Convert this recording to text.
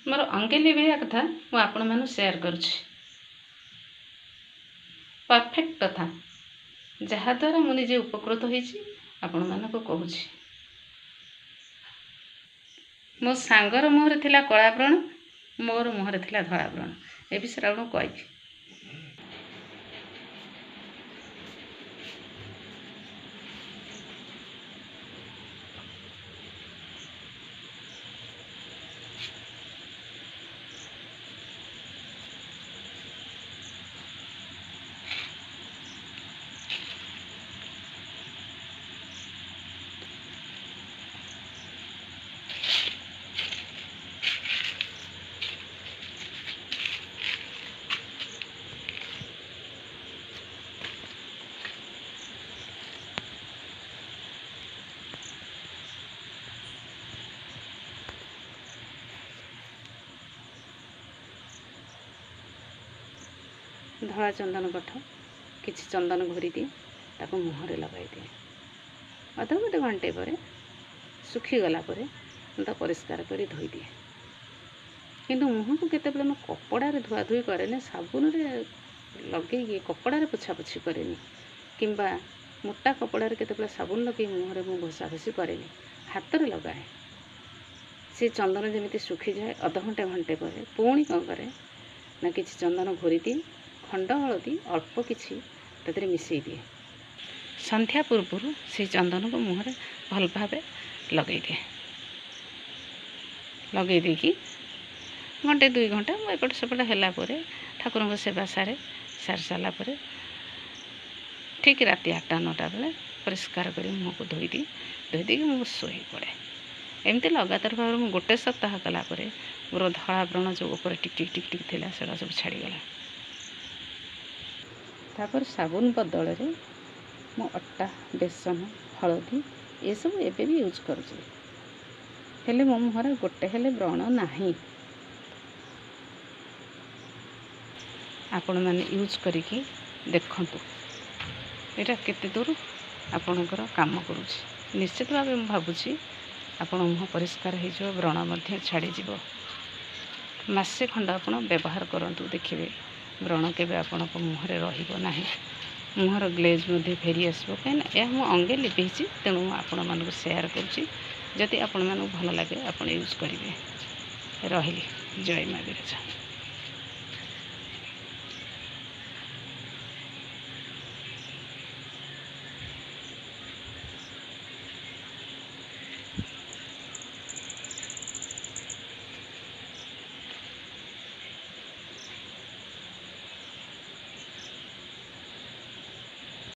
मोर अंगे लिभेया कथा मु आपण मानु शेयर करुछि। परफेक्ट कथा जहा द्वारा मु निजे उपकृत होइछि आपण मानको कहूछि। मो सांगर मुहरे थिला कला व्रण, मोर मुहरे थिला धला व्रण। ए विषय आपण कहबी। धला चंदन कठ किसी चंदन घोरी दिए ताको मुहरे लगाई दिए। अध गोटे घंटे पर सुखीगला परिष्कार कर धोई दिए। किंतु मुह को केतेबेले मैं कपड़े धुआधुई कैनि, साबुन लगे कपड़े पोछापोछि कैनि, किंबा मोटा कपड़े केतेबेले साबुन लगे मुहरे मु घोषा घोषी कैनि, हाथ में लगाए। से चंदन जमी सुखी जाए अध घंटे घंटे पर पुणी कौन करे ना किसी चंदन घोरी दिए, खंड हलदी अल्प किसी तदरे मिसई दिए। संध्या पूर्व से चंदन को मुहरे भल भाव लगे दिए। लगे देकी घंटे 2 घंटा एपट सेपट है ठाकुर सेवा सारे सारापर ठीक राति 8-9 बेले परिष्कार कर मुँह को धोई दी मुझे शोई पड़े। एमती लगातार भाव में गोटे सप्ताह कलापर मोर धला व्रण जो ऊपर टिक टिक टिक टिक थिला सेटा सब छाड़ीगला। तापर साबुन बदल में मो अट्टा बेसन हलदी ये सब एबे भी यूज करुँच, हेले मो मुहर गोटे हेले व्रण नाही। आपण मैंने यूज करिकी देखंतु एटा केते दूर आपणकर काम करुँच। निश्चित भाव मैं भावुची आपण मुह परिष्कार हो व्रण छाड़ी जीव। मासे खंड आपण व्यवहार करंतु देखिए व्रण केबे आपण मुहरे रहिबो नाही। मुहर ग्लेज फेरी आसो कहीं यह मु अंगे लिपे तेणु आपण मानक शेयर करुँची। जदि आपण मानक भल लगे आपण यूज करेंगे। रही जय माँ बिरजा।